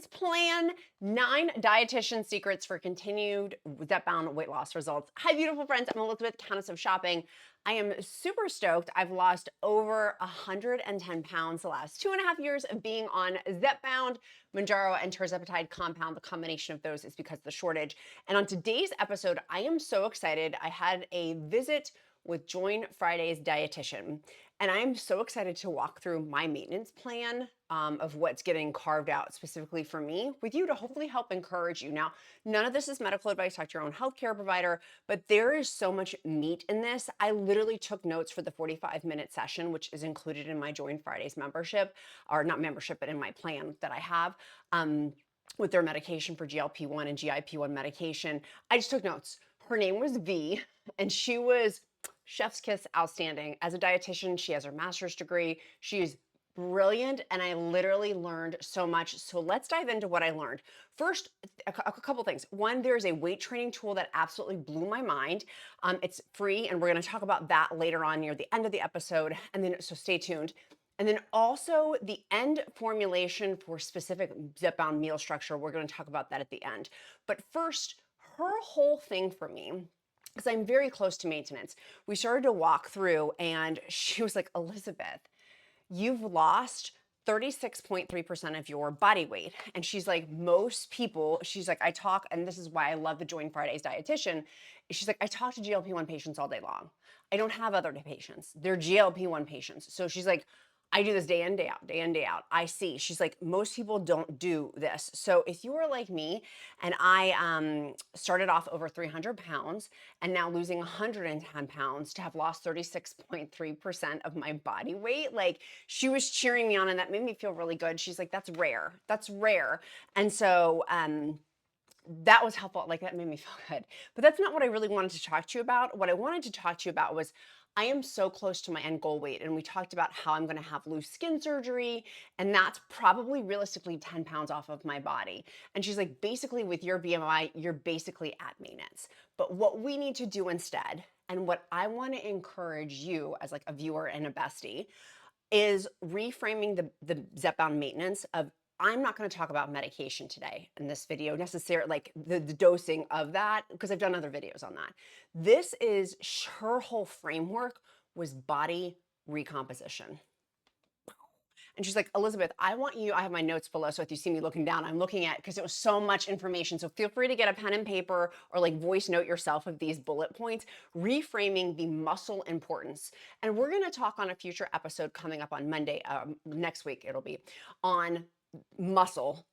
maintenance plan, 9 dietitian secrets for continued Zepbound weight loss results. Hi, beautiful friends. I'm Elizabeth, Countess of Shopping. I am super stoked. I've lost over 110 pounds the last 2.5 years of being on Zepbound, Mounjaro, and TIRZEPATIDE compound. The combination of those is because of the shortage. And on today's episode, I am so excited. I had a visit with Join Friday's dietitian. And I'm so excited to walk through my maintenance plan of what's getting carved out specifically for me with you to hopefully help encourage you. Now, none of this is medical advice. Talk to your own healthcare provider, but there is so much meat in this. I literally took notes for the 45-minute session, which is included in my Join Fridays membership, or not membership, but in my plan that I have. With their medication for GLP-1 and GIP-1 medication. I just took notes. Her name was V, and she was chef's kiss outstanding. As a dietitian, she has her master's degree. She is brilliant, and I literally learned so much. So let's dive into what I learned. First, a couple things. One, there's a weight training tool that absolutely blew my mind. It's free, and we're going to talk about that later on near the end of the episode. And then, so stay tuned. And then also the end formulation for specific Zepbound meal structure. We're going to talk about that at the end. But first, her whole thing for me, because I'm very close to maintenance, we started to walk through and she was like, Elizabeth, you've lost 36.3% of your body weight. And she's like, most people, she's like, I talk, and this is why I love the Join Fridays dietitian. She's like, I talk to GLP-1 patients all day long. I don't have other patients. They're GLP-1 patients. So she's like, I do this day in, day out, day in, day out. I see. She's like, most people don't do this. So if you are like me, and I started off over 300 pounds and now losing 110 pounds to have lost 36.3% of my body weight, like she was cheering me on and that made me feel really good. She's like, that's rare. That's rare. And so, that was helpful. Like that made me feel good. But that's not what I really wanted to talk to you about. What I wanted to talk to you about was I am so close to my end goal weight. And we talked about how I'm going to have loose skin surgery. And that's probably realistically 10 pounds off of my body. And she's like, basically with your BMI, you're basically at maintenance. But what we need to do instead, and what I want to encourage you as like a viewer and a bestie, is reframing the Zepbound maintenance of I'm not going to talk about medication today in this video necessarily, like the dosing of that, because I've done other videos on that. This is her whole framework was body recomposition. And she's like, Elizabeth, I want you, I have my notes below. So if you see me looking down, I'm looking at, because it was so much information. So feel free to get a pen and paper or like voice note yourself of these bullet points, reframing the muscle importance. And we're going to talk on a future episode coming up on Monday, next week, it'll be on muscle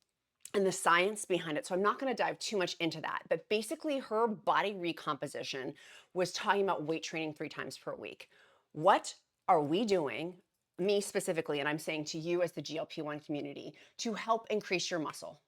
and the science behind it. So I'm not going to dive too much into that, but basically her body recomposition was talking about weight training 3 times per week. What are we doing, me specifically, and I'm saying to you as the GLP-1 community, to help increase your muscle?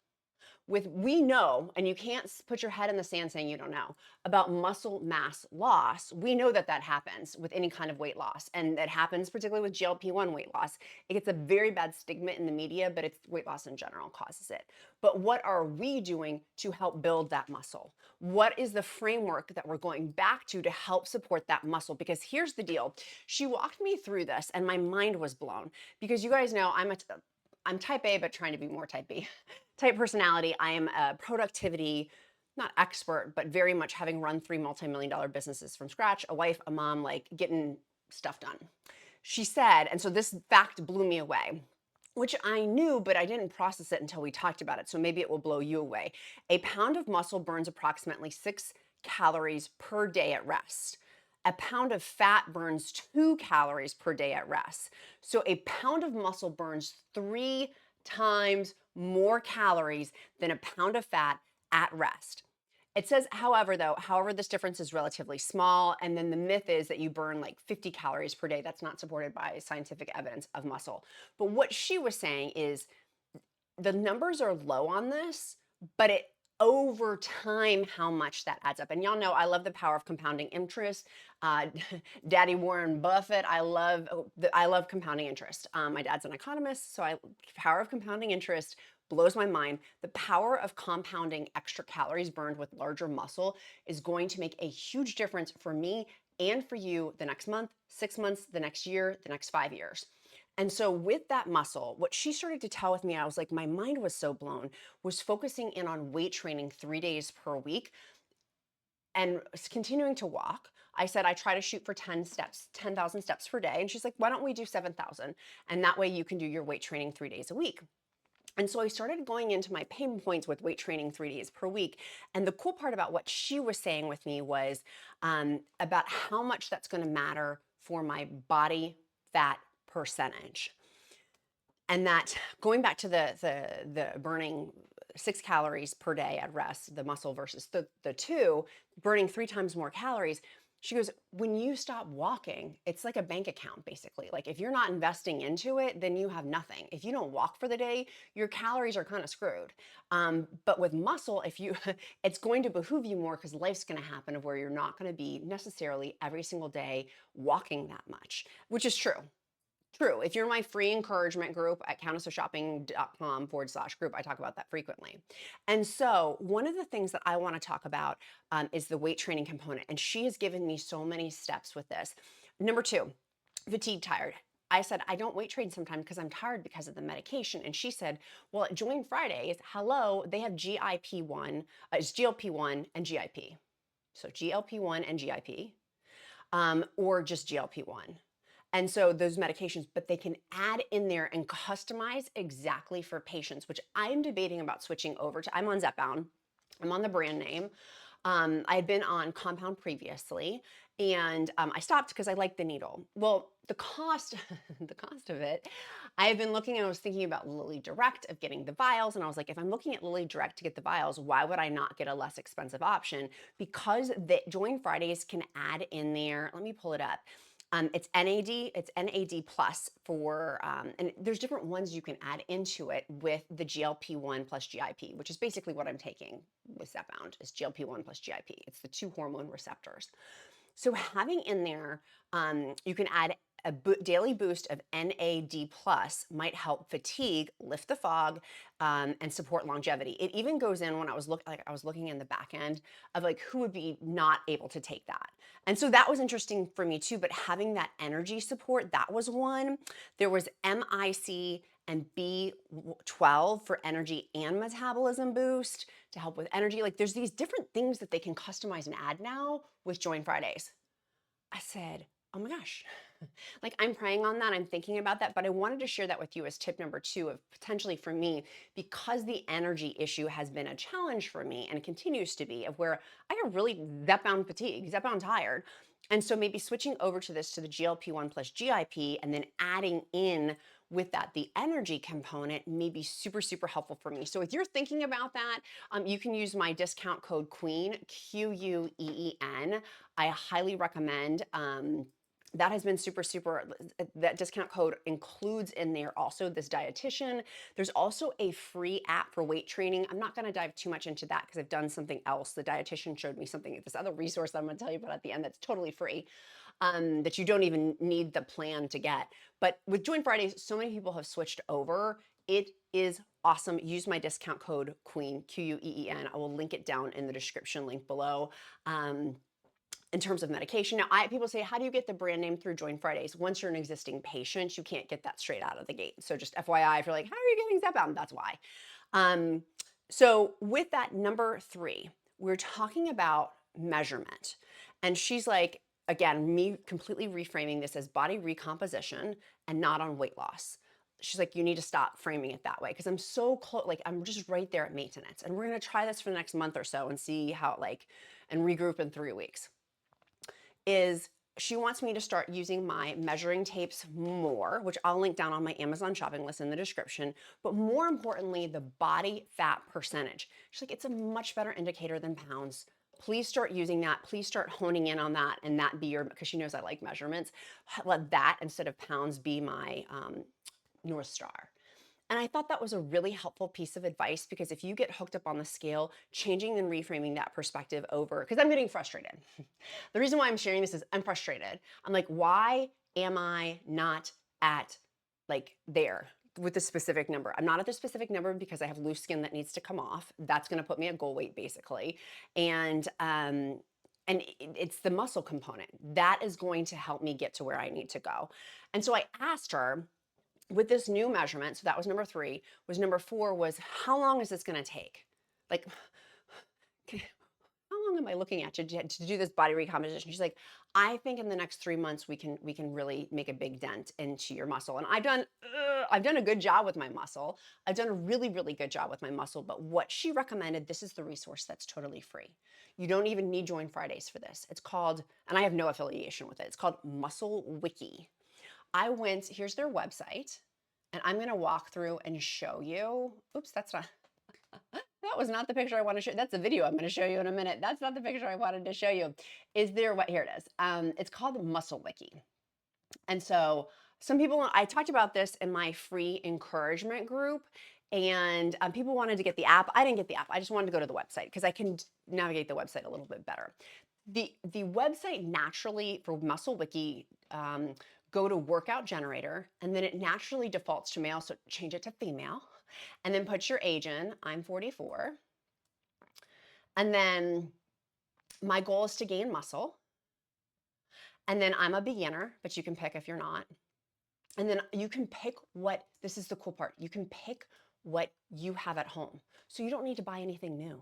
We know, and you can't put your head in the sand saying you don't know, about muscle mass loss. We know that that happens with any kind of weight loss, and that happens particularly with GLP-1 weight loss. It gets a very bad stigma in the media, but it's weight loss in general causes it. But what are we doing to help build that muscle? What is the framework that we're going back to help support that muscle? Because here's the deal. She walked me through this, and my mind was blown. Because you guys know I'm type A, but trying to be more type B. Type personality. I am a productivity, not expert, but very much having run 3 multi-million-dollar businesses from scratch, a wife, a mom, like getting stuff done. She said, and so this fact blew me away, which I knew, but I didn't process it until we talked about it. So maybe it will blow you away. A pound of muscle burns approximately 6 calories per day at rest. A pound of fat burns 2 calories per day at rest. So a pound of muscle burns 3 times more calories than a pound of fat at rest. It says, however, this difference is relatively small. And then the myth is that you burn like 50 calories per day. That's not supported by scientific evidence of muscle. But what she was saying is the numbers are low on this, but it over time, how much that adds up. And y'all know I love the power of compounding interest. Daddy Warren Buffett, I love compounding interest. My dad's an economist, so power of compounding interest blows my mind. The power of compounding extra calories burned with larger muscle is going to make a huge difference for me and for you the next month, 6 months, the next year, the next 5 years. And so with that muscle, what she started to tell with me, I was like, my mind was so blown, was focusing in on weight training 3 days per week and continuing to walk. I said, I try to shoot for 10 steps, 10,000 steps per day. And she's like, why don't we do 7,000? And that way you can do your weight training 3 days a week. And so I started going into my pain points with weight training 3 days per week. And the cool part about what she was saying with me was about how much that's going to matter for my body fat percentage. And that going back to the burning 6 calories per day at rest, the muscle versus the two, burning 3 times more calories. She goes, when you stop walking, it's like a bank account, basically. Like if you're not investing into it, then you have nothing. If you don't walk for the day, your calories are kind of screwed. But with muscle, if you, it's going to behoove you more because life's going to happen of where you're not going to be necessarily every single day walking that much, which is true. True. If you're my free encouragement group at countessofshopping.com/group, I talk about that frequently. And so one of the things that I want to talk about is the weight training component. And she has given me so many steps with this. Number 2, fatigue tired. I said, I don't weight train sometimes because I'm tired because of the medication. And she said, well, at Join Fridays, hello, they have GIP1, it's GLP-1 and GIP. So GLP-1 and GIP, or just GLP-1. And so those medications, but they can add in there and customize exactly for patients, which I'm debating about switching over to. I'm on Zepbound. I'm on the brand name. I had been on compound previously, and I stopped because I liked the needle. Well, the cost, the cost of it, I have been looking and I was thinking about Lilly Direct of getting the vials. And I was like, if I'm looking at Lilly Direct to get the vials, why would I not get a less expensive option? Because the Join Fridays can add in there, let me pull it up. It's NAD plus for, and there's different ones you can add into it with the GLP-1 plus GIP, which is basically what I'm taking with Zepbound, is GLP-1 plus GIP. It's the 2 hormone receptors. So having in there, you can add a daily boost of NAD plus might help fatigue, lift the fog, and support longevity. It even goes in when I was looking in the back end of like who would be not able to take that. And so that was interesting for me too, but having that energy support, that was one. There was MIC and B12 for energy and metabolism boost to help with energy. Like there's these different things that they can customize and add now with Join Fridays. I said, oh my gosh, like I'm praying on that. I'm thinking about that, but I wanted to share that with you as tip number 2 of potentially for me, because the energy issue has been a challenge for me and it continues to be, of where I have really Zepbound fatigue, Zepbound tired. And so maybe switching over to this, to the GLP-1 plus GIP, and then adding in with that the energy component may be super, super helpful for me. So if you're thinking about that, you can use my discount code QUEEN, QUEEN. I highly recommend. That has been super, super, that discount code includes in there also this Dietitian. There's also a free app for weight training. I'm not gonna dive too much into that because I've done something else. The Dietitian showed me something, this other resource I'm gonna tell you about at the end that's totally free, that you don't even need the plan to get. But with Join Fridays, so many people have switched over. It is awesome. Use my discount code QUEEN, QUEEN. I will link it down in the description link below. In terms of medication. Now, people say, how do you get the brand name through Join Fridays? Once you're an existing patient, you can't get that straight out of the gate. So just FYI, if you're like, how are you getting Zepbound? That's why. So with that, number 3, we're talking about measurement. And she's like, again, me completely reframing this as body recomposition and not on weight loss. She's like, you need to stop framing it that way because I'm so close, like I'm just right there at maintenance. And we're gonna try this for the next month or so and see how and regroup in 3 weeks. Is she wants me to start using my measuring tapes more, which I'll link down on my Amazon shopping list in the description, but more importantly, the body fat percentage. She's like, it's a much better indicator than pounds. Please start using that. Please start honing in on that and that be your, because she knows I like measurements, let that instead of pounds be my North Star. And I thought that was a really helpful piece of advice because if you get hooked up on the scale, changing and reframing that perspective over, because I'm getting frustrated. The reason why I'm sharing this is I'm frustrated. I'm like, why am I not at there with the specific number? I'm not at the specific number because I have loose skin that needs to come off. That's going to put me at goal weight basically. And it's the muscle component that is going to help me get to where I need to go. And so I asked her, with this new measurement, so that was number 3, was number 4 was how long is this going to take? Like, how long am I looking at to do this body recomposition? She's like, I think in the next 3 months we can really make a big dent into your muscle. And I've done a good job with my muscle. I've done a really, really good job with my muscle. But what she recommended, this is the resource that's totally free. You don't even need Join Fridays for this. It's called, and I have no affiliation with it, it's called Muscle Wiki. Here's their website, and I'm gonna walk through and show you. Oops, that's not, that was not the picture I want to show. That's the video I'm going to show you in a minute. That's not the picture I wanted to show you. Here it is. It's called Muscle Wiki. And so some people, I talked about this in my free encouragement group, and people wanted to get the app. I didn't get the app. I just wanted to go to the website because I can navigate the website a little bit better. The website naturally for Muscle Wiki, go to workout generator, and then it naturally defaults to male, so change it to female, and then put your age in. I'm 44. And then my goal is to gain muscle. And then I'm a beginner, but you can pick if you're not. And then you can pick this is the cool part, you can pick what you have at home. So you don't need to buy anything new.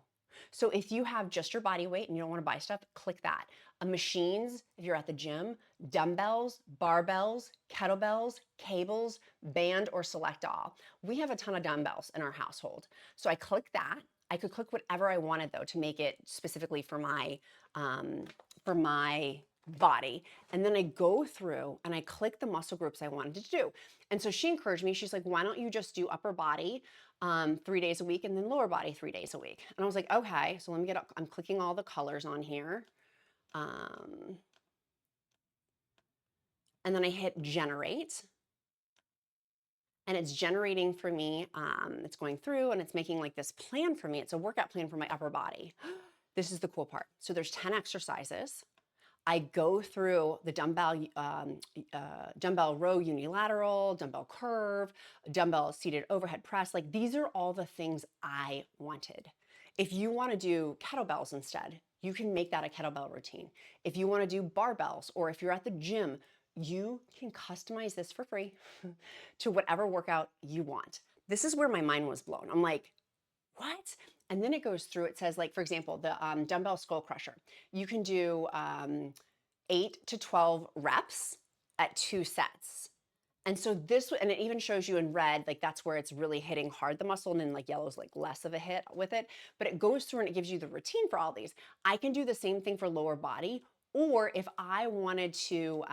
So if you have just your body weight and you don't want to buy stuff, click that. Machines, if you're at the gym, dumbbells, barbells, kettlebells, cables, band, or select all. We have a ton of dumbbells in our household. So I click that. I could click whatever I wanted though to make it specifically for my body. And then I go through and I click the muscle groups I wanted to do. And so she encouraged me, she's like, why don't you just do upper body 3 days a week and then lower body 3 days a week? And I was like, okay, so let me I'm clicking all the colors on here. And then I hit generate. And it's generating for me, it's going through and it's making like this plan for me. It's a workout plan for my upper body. This is the cool part. So there's 10 exercises. I go through the dumbbell row unilateral, dumbbell curve, dumbbell seated overhead press. Like these are all the things I wanted. If you want to do kettlebells instead, you can make that a kettlebell routine. If you want to do barbells, or if you're at the gym, you can customize this for free to whatever workout you want. This is where my mind was blown. I'm like, what? And then it goes through, it says like, for example, the dumbbell skull crusher. You can do 8 to 12 reps at 2 sets. And so and it even shows you in red, like that's where it's really hitting hard the muscle, and then like yellow is like less of a hit with it. But it goes through and it gives you the routine for all these. I can do the same thing for lower body, or if I wanted to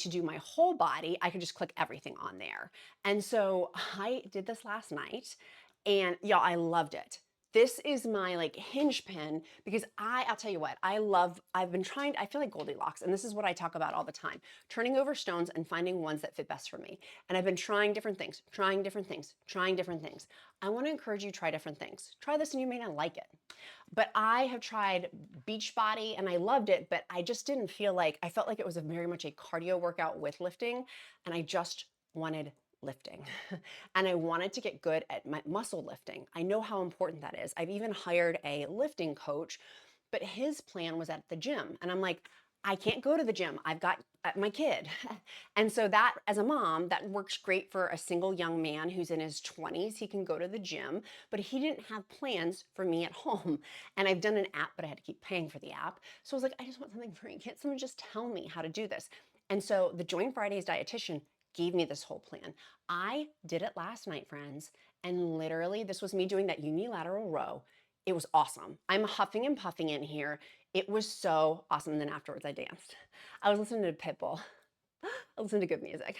do my whole body, I could just click everything on there. And so I did this last night, and y'all, I loved it. This is my like hinge pin because I'll tell you what, I feel like Goldilocks, and this is what I talk about all the time, turning over stones and finding ones that fit best for me. And I've been trying different things. I want to encourage you to try different things. Try this and you may not like it. But I have tried Beachbody and I loved it, but I just didn't feel like, I felt like it was very much a cardio workout with lifting, and I just wanted lifting. And I wanted to get good at my muscle lifting. I know how important that is. I've even hired a lifting coach, but his plan was at the gym. And I'm like, I can't go to the gym. I've got my kid. And so that, as a mom, that works great for a single young man who's in his 20s. He can go to the gym, but he didn't have plans for me at home. And I've done an app, but I had to keep paying for the app. So I was like, I just want something free. Can't someone just tell me how to do this? And so the Join Fridays Dietitian gave me this whole plan. I did it last night, friends, and literally this was me doing that unilateral row. It was awesome. I'm huffing and puffing in here. It was so awesome. And then afterwards I danced. I was listening to Pitbull. I listen to good music.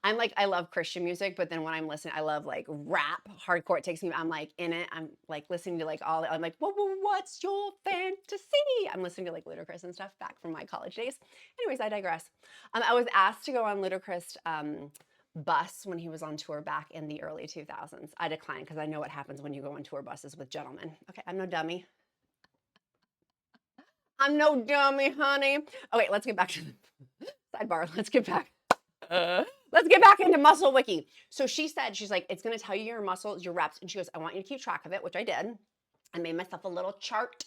I love Christian music, but then when I'm listening, I love like rap, hardcore. It takes me, I'm like in it. I'm like listening to like I'm like, what's your fantasy? I'm listening to like Ludacris and stuff back from my college days. Anyways, I digress. I was asked to go on Ludacris bus when he was on tour back in the early 2000s. I declined because I know what happens when you go on tour buses with gentlemen. Okay, I'm no dummy. I'm no dummy, honey. Okay, let's get back to the sidebar. Let's get back into Muscle Wiki. So she said, she's like, it's going to tell you your muscles, your reps. And she goes, I want you to keep track of it, which I did. I made myself a little chart.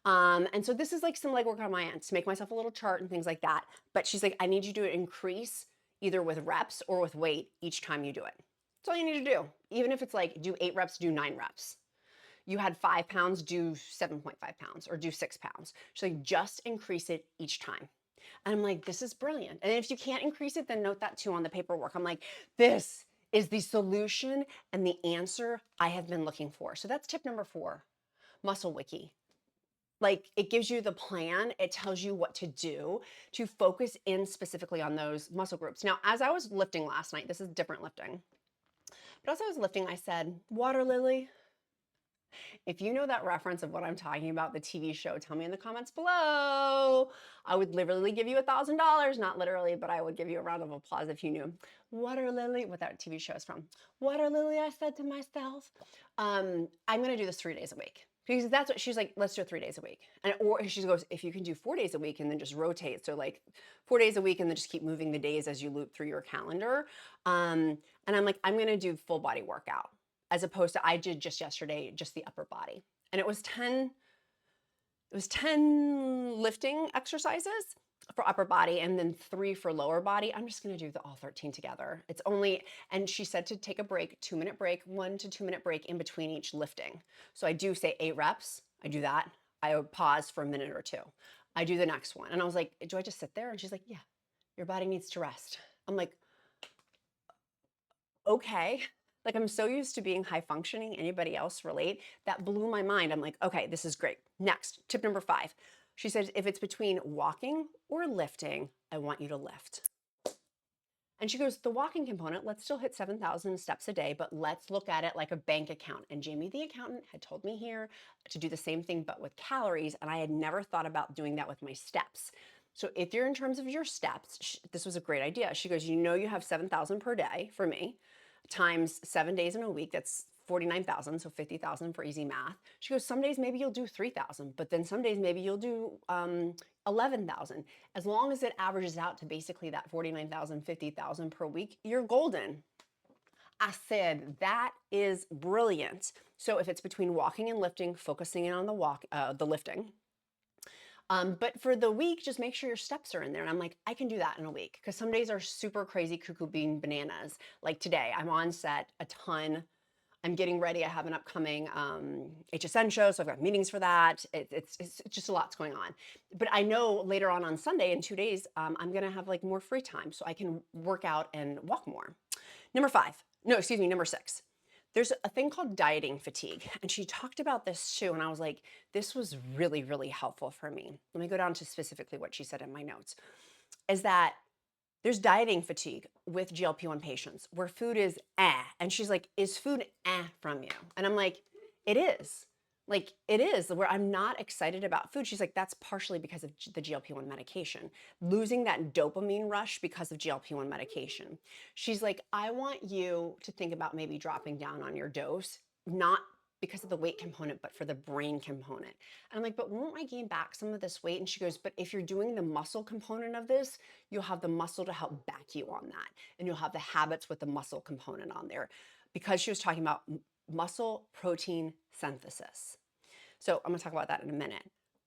And so this is like some legwork on my end to make myself a little chart and things like that. But she's like, I need you to increase either with reps or with weight each time you do it. That's all you need to do. Even if it's like do 8 reps, do 9 reps. You had 5 pounds, do 7.5 pounds or do 6 pounds. So like just increase it each time. And I'm like, this is brilliant. And if you can't increase it, then note that too on the paperwork. I'm like, this is the solution and the answer I have been looking for. So that's tip number 4, Muscle Wiki. Like it gives you the plan. It tells you what to do to focus in specifically on those muscle groups. Now, as I was lifting last night, this is different lifting, but as I was lifting, I said, water lily. If you know that reference of what I'm talking about, the TV show, tell me in the comments below. I would literally give you $1,000, not literally, but I would give you a round of applause if you knew. Water lily, what that TV show is from. Water lily, I said to myself, I'm gonna do this 3 days a week. Because that's what she's like, let's do it 3 days a week. And or she goes, if you can do 4 days a week and then just rotate. So like 4 days a week and then just keep moving the days as you loop through your calendar. And I'm like, I'm gonna do full body workout. As opposed to I did just yesterday, just the upper body. And it was 10 lifting exercises for upper body and then 3 for lower body. I'm just gonna do all 13 together. It's only, and she said to take a break, 2-minute break, 1 to 2 minute break in between each lifting. So I do say 8 reps, I do that. I would pause for a minute or 2. I do the next one. And I was like, do I just sit there? And she's like, yeah, your body needs to rest. I'm like, okay. Like I'm so used to being high functioning, anybody else relate? That blew my mind. I'm like, okay, this is great. Next, tip number 5. She says, if it's between walking or lifting, I want you to lift. And she goes, the walking component, let's still hit 7,000 steps a day, but let's look at it like a bank account. And Jamie, the accountant, had told me here to do the same thing, but with calories. And I had never thought about doing that with my steps. So if you're in terms of your steps, this was a great idea. She goes, you have 7,000 per day for me, times 7 days in a week, that's 49,000, so 50,000 for easy math. She goes, some days maybe you'll do 3,000, but then some days maybe you'll do 11,000. As long as it averages out to basically that 49,000, 50,000 per week, you're golden. I said, that is brilliant. So if it's between walking and lifting, focusing in on the lifting. But for the week, just make sure your steps are in there. And I'm like, I can do that in a week because some days are super crazy cuckoo bean bananas. Like today, I'm on set a ton. I'm getting ready. I have an upcoming HSN show, so I've got meetings for that. It's just a lot's going on. But I know later on Sunday in 2 days, I'm gonna have like more free time so I can work out and walk more. Number 6. There's a thing called dieting fatigue. And she talked about this too. And I was like, this was really, really helpful for me. Let me go down to specifically what she said in my notes. Is that there's dieting fatigue with GLP-1 patients where food is and she's like, is food from you? And I'm like, it is. Like it is, where I'm not excited about food. She's like, that's partially because of the GLP-1 medication. Losing that dopamine rush because of GLP-1 medication. She's like, I want you to think about maybe dropping down on your dose, not because of the weight component, but for the brain component. And I'm like, but won't I gain back some of this weight? And she goes, but if you're doing the muscle component of this, you'll have the muscle to help back you on that. And you'll have the habits with the muscle component on there. Because she was talking about muscle protein synthesis. So I'm gonna talk about that in a minute.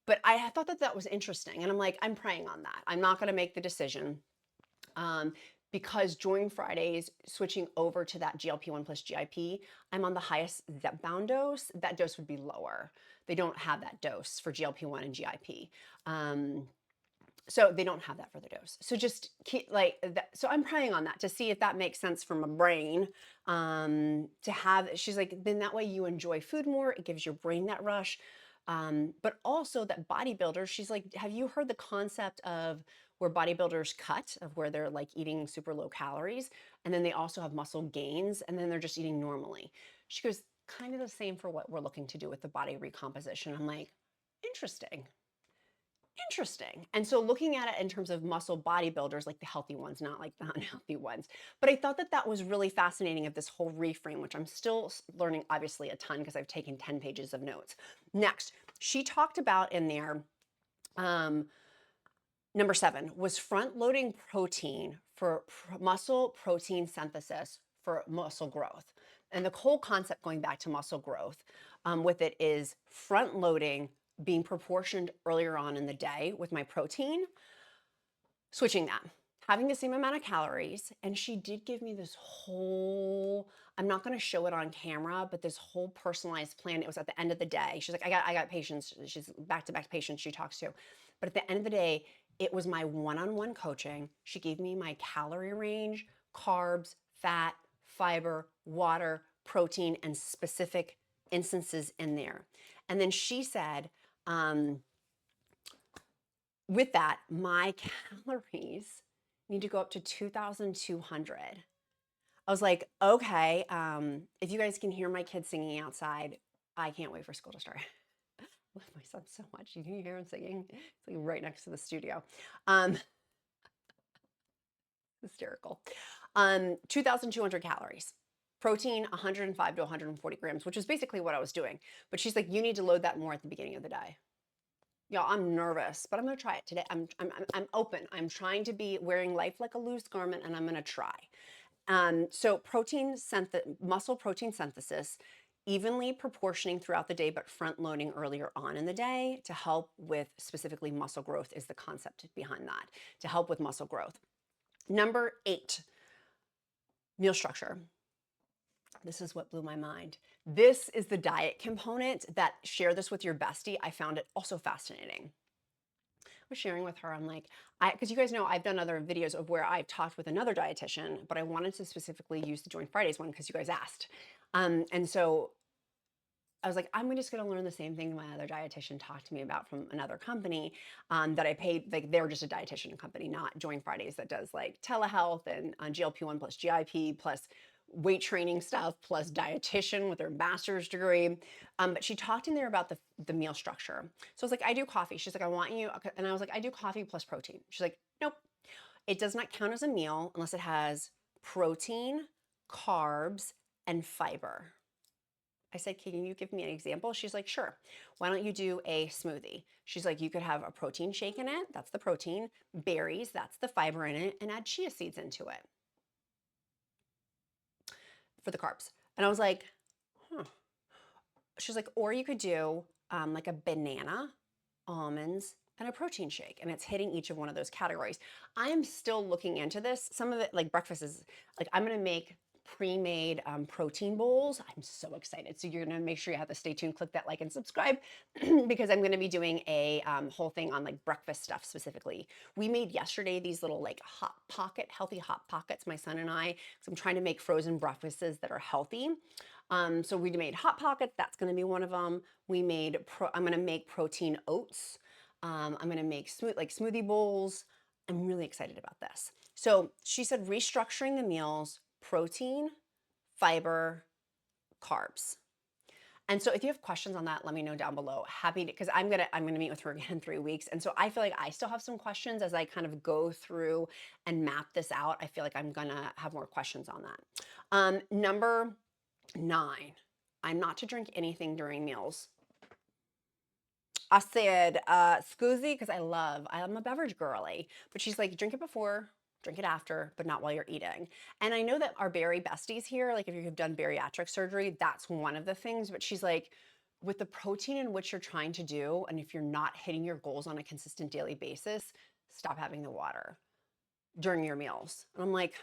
But I thought that was interesting. And I'm like, I'm praying on that. I'm not gonna make the decision because during Fridays, switching over to that GLP-1 plus GIP, I'm on the highest Zepbound dose. That dose would be lower. They don't have that dose for GLP-1 and GIP. So they don't have that for the dose. So just keep like that. So I'm praying on that to see if that makes sense for my brain to have. She's like, then that way you enjoy food more. It gives your brain that rush. But also that bodybuilders, she's like, have you heard the concept of where bodybuilders cut, of where they're like eating super low calories, and then they also have muscle gains, and then they're just eating normally. She goes, kind of the same for what we're looking to do with the body recomposition. I'm like, interesting. And so looking at it in terms of muscle bodybuilders, like the healthy ones, not like the unhealthy ones. But I thought that was really fascinating of this whole reframe, which I'm still learning obviously a ton because I've taken 10 pages of notes. Next, she talked about in there, number 7 was front loading protein for muscle protein synthesis for muscle growth. And the whole concept going back to muscle growth with it is front loading being proportioned earlier on in the day with my protein, switching that. having the same amount of calories. And she did give me this whole, I'm not going to show it on camera, but this whole personalized plan. It was at the end of the day. She's like, I got patients. She's back-to-back patients she talks to. But at the end of the day, it was my one-on-one coaching. She gave me my calorie range, carbs, fat, fiber, water, protein, and specific instances in there. And then she said, with that, my calories need to go up to 2,200. I was like, okay, if you guys can hear my kids singing outside, I can't wait for school to start. I love my son so much. You can hear him singing. It's like right next to the studio. Hysterical. 2,200 calories. Protein, 105 to 140 grams, which is basically what I was doing. But she's like, you need to load that more at the beginning of the day. Y'all, I'm nervous, but I'm gonna try it today. I'm open. I'm trying to be wearing life like a loose garment, and I'm gonna try. So muscle protein synthesis, evenly proportioning throughout the day, but front loading earlier on in the day to help with specifically muscle growth is the concept behind that, to help with muscle growth. Number 8, meal structure. This is what blew my mind. This is the diet component that share this with your bestie. I found it also fascinating. I was sharing with her, I'm like, because you guys know I've done other videos of where I've talked with another dietitian, but I wanted to specifically use the Join Fridays one because you guys asked. And so I was like, I'm just going to learn the same thing my other dietitian talked to me about from another company that I paid. Like they're just a dietitian company, not Join Fridays, that does like telehealth and GLP-1 plus GIP plus weight training stuff plus dietitian with her master's degree. But she talked in there about the meal structure. So I was like, I do coffee. She's like, I want you. And I was like, I do coffee plus protein. She's like, nope, it does not count as a meal unless it has protein, carbs, and fiber. I said, can you give me an example? She's like, sure. Why don't you do a smoothie? She's like, you could have a protein shake in it. That's the protein. Berries, that's the fiber in it. And add chia seeds into it for the carbs. And I was like, huh. She's like, or you could do like a banana, almonds, and a protein shake. And it's hitting each of one of those categories. I am still looking into this. Some of it, like breakfast is, like I'm going to make pre-made protein bowls. I'm so excited. So you're going to make sure you have to stay tuned, click that like and subscribe because I'm going to be doing a whole thing on like breakfast stuff specifically. We made yesterday these little like healthy hot pockets, my son and I, because I'm trying to make frozen breakfasts that are healthy. So we made hot pockets. That's going to be one of them. I'm going to make protein oats. I'm going to make smoothie bowls. I'm really excited about this. So she said restructuring the meals, protein, fiber, carbs. And so if you have questions on that, let me know down below. Happy to, because I'm gonna meet with her again in 3 weeks. And so I feel like I still have some questions as I kind of go through and map this out. I feel like I'm gonna have more questions on that. Number 9, I'm not to drink anything during meals. I said, scusi, because I'm a beverage girly. But she's like, drink it before, drink it after, but not while you're eating. And I know that our berry besties here, like if you've done bariatric surgery, that's one of the things. But she's like, with the protein in which you're trying to do, and if you're not hitting your goals on a consistent daily basis, stop having the water during your meals. And I'm like,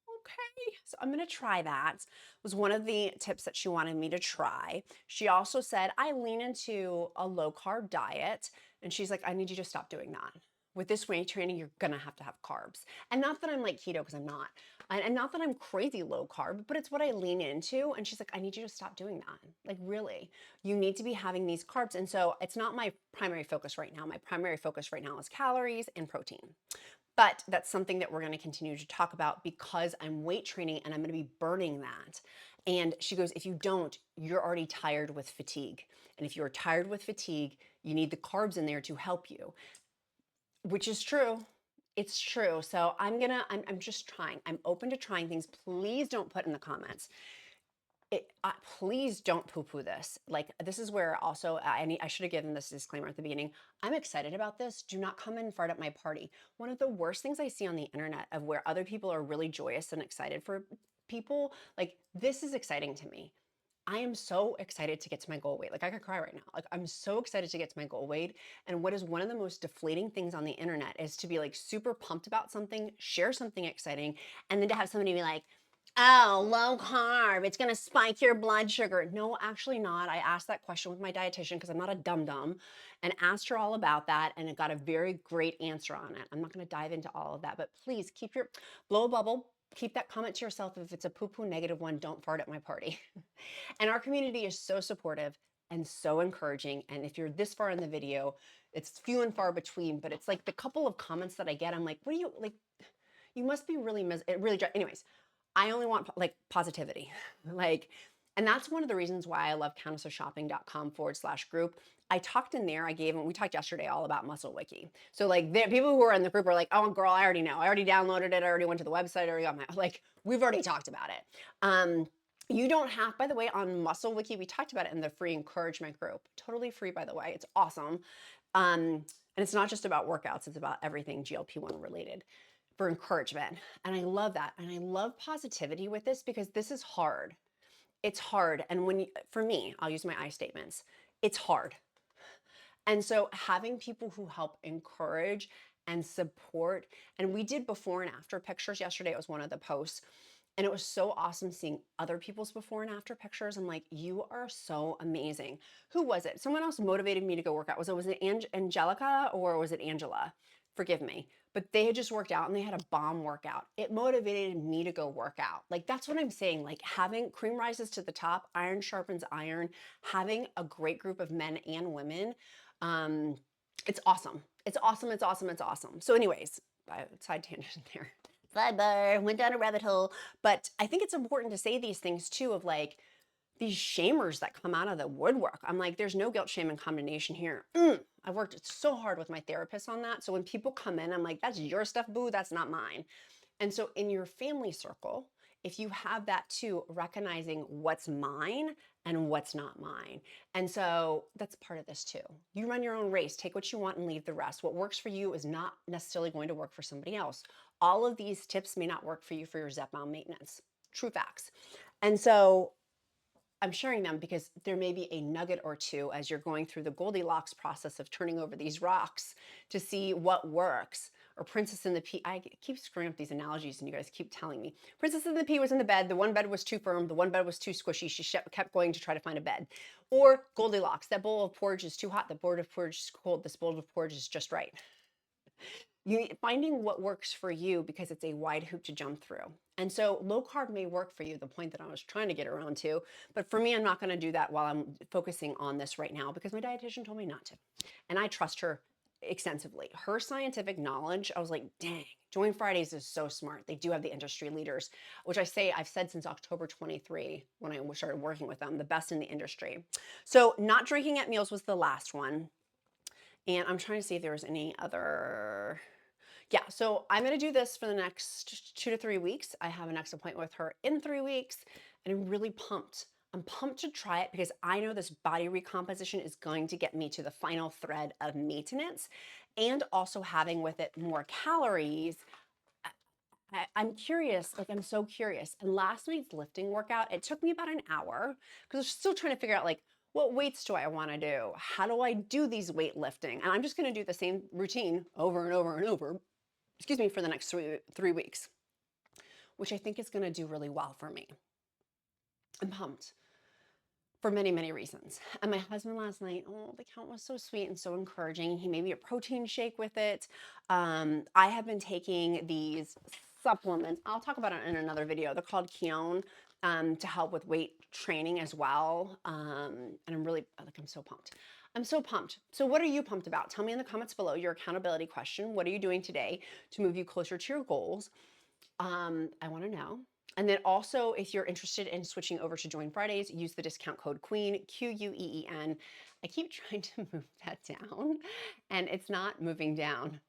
okay, so I'm gonna try that. Was one of the tips that she wanted me to try. She also said, I lean into a low carb diet. And she's like, I need you to stop doing that. With this weight training, you're gonna have to have carbs. And not that I'm like keto, because I'm not. And not that I'm crazy low carb, but it's what I lean into. And she's like, I need you to stop doing that. Like really, you need to be having these carbs. And so it's not my primary focus right now. My primary focus right now is calories and protein. But that's something that we're going to continue to talk about because I'm weight training and I'm going to be burning that. And she goes, if you don't, you're already tired with fatigue. And if you're tired with fatigue, you need the carbs in there to help you, which is true. It's true. So I'm just trying. I'm open to trying things. Please don't put in the comments. Please don't poo-poo this. Like this is where also I should have given this disclaimer at the beginning. I'm excited about this. Do not come and fart at my party. One of the worst things I see on the internet of where other people are really joyous and excited for people, like this is exciting to me. I am so excited to get to my goal weight. Like I could cry right now. Like I'm so excited to get to my goal weight. And what is one of the most deflating things on the internet is to be like super pumped about something, share something exciting, and then to have somebody be like, oh, low carb, it's gonna spike your blood sugar. No, actually not. I asked that question with my dietitian because I'm not a dum-dum, and asked her all about that, and it got a very great answer on it. I'm not gonna dive into all of that, but please keep your, blow a bubble, keep that comment to yourself. If it's a poo-poo negative one, don't fart at my party. And our community is so supportive and so encouraging. And if you're this far in the video, it's few and far between, but it's like the couple of comments that I get, I'm like, what do you, like, you must be really, it really, anyways, I only want like positivity. Like, and that's one of the reasons why I love countessofshopping.com/group. I talked in there, we talked yesterday all about Muscle Wiki. So like people who are in the group are like, oh girl, I already know. I already downloaded it. I already went to the website. I already got my, like, we've already talked about it. You don't have, by the way, on Muscle Wiki, we talked about it in the free encouragement group. Totally free, by the way. It's awesome. And it's not just about workouts. It's about everything GLP-1 related for encouragement. And I love that. And I love positivity with this because this is hard. It's hard. And when you, for me, I'll use my I statements. It's hard. And so having people who help encourage and support, and we did before and after pictures yesterday. It was one of the posts. And it was so awesome seeing other people's before and after pictures. I'm like, you are so amazing. Who was it? Someone else motivated me to go work out. Was it Angelica or was it Angela? Forgive me. But they had just worked out and they had a bomb workout. It motivated me to go work out. Like, that's what I'm saying. Like, having cream rises to the top, iron sharpens iron, having a great group of men and women. It's awesome. It's awesome. It's awesome. It's awesome. So anyways, side tangent there. Sidebar, went down a rabbit hole. But I think it's important to say these things too, of like these shamers that come out of the woodwork. I'm like, there's no guilt, shame, and condemnation here. I've worked so hard with my therapist on that. So when people come in, I'm like, that's your stuff, boo, that's not mine. And so in your family circle, if you have that too, recognizing what's mine and what's not mine. And so that's part of this too. You run your own race, take what you want and leave the rest. What works for you is not necessarily going to work for somebody else. All of these tips may not work for you for your Zepbound maintenance. True facts. And so I'm sharing them because there may be a nugget or two as you're going through the Goldilocks process of turning over these rocks to see what works. Or Princess in the Pea, I keep screwing up these analogies and you guys keep telling me. Princess in the Pea was in the bed, the one bed was too firm, the one bed was too squishy, she kept going to try to find a bed. Or Goldilocks, that bowl of porridge is too hot, the bowl of porridge is cold, this bowl of porridge is just right. Finding what works for you because it's a wide hoop to jump through. And so low carb may work for you, the point that I was trying to get around to, but for me, I'm not gonna do that while I'm focusing on this right now because my dietitian told me not to. And I trust her extensively. Her scientific knowledge, I was like, dang, Join Fridays is so smart. They do have the industry leaders, which I've said since October 23 when I started working with them, the best in the industry. So not drinking at meals was the last one. And I'm trying to see if there was any other. Yeah, so I'm going to do this for the next 2 to 3 weeks. I have a next appointment with her in 3 weeks, and I'm really pumped. I'm pumped to try it because I know this body recomposition is going to get me to the final thread of maintenance and also having with it more calories. I'm curious, like I'm so curious. And last week's lifting workout, it took me about an hour because I was still trying to figure out like, what weights do I want to do? How do I do these weightlifting? And I'm just going to do the same routine over and over and over, excuse me, for the next three weeks, which I think is going to do really well for me. I'm pumped for many, many reasons. And my husband last night, oh, the count was so sweet and so encouraging. He made me a protein shake with it. I have been taking these supplements. I'll talk about it in another video. They're called Keone to help with weight training as well. And I'm really, like, I'm so pumped. I'm so pumped. So what are you pumped about? Tell me in the comments below your accountability question. What are you doing today to move you closer to your goals? I want to know. And then also, if you're interested in switching over to Join Fridays, use the discount code QUEEN, QUEEN. I keep trying to move that down, and it's not moving down.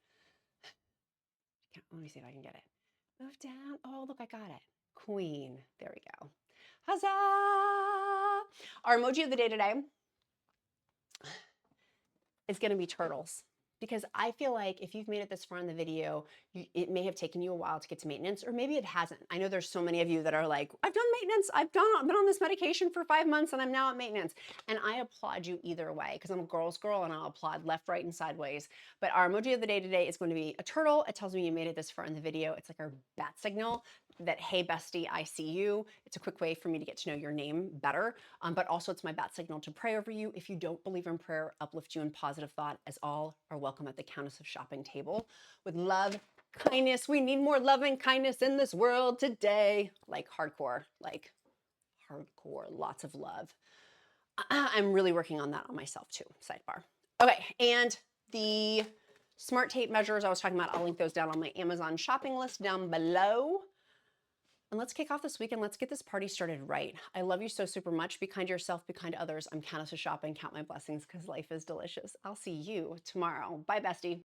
Let me see if I can get it. Move down. Oh, look, I got it. Queen. There we go. Huzzah! Our emoji of the day today is going to be turtles, because I feel like if you've made it this far in the video, it may have taken you a while to get to maintenance, or maybe it hasn't. I know there's so many of you that are like, I've done maintenance, I've been on this medication for 5 months and I'm now at maintenance. And I applaud you either way, because I'm a girl's girl and I'll applaud left, right, and sideways. But our emoji of the day today is going to be a turtle. It tells me you made it this far in the video. It's like our bat signal that, hey bestie, I see you. It's a quick way for me to get to know your name better. But also it's my bat signal to pray over you. If you don't believe in prayer, uplift you in positive thought, as all are welcome at the Countess of Shopping table. With love, kindness. We need more love and kindness in this world today. Like hardcore, lots of love. I'm really working on that on myself too, sidebar. Okay, and the smart tape measures I was talking about, I'll link those down on my Amazon shopping list down below. And let's kick off this weekend. Let's get this party started right. I love you so super much. Be kind to yourself, be kind to others. I'm Countess of Shopping. Count my blessings because life is delicious. I'll see you tomorrow. Bye, bestie.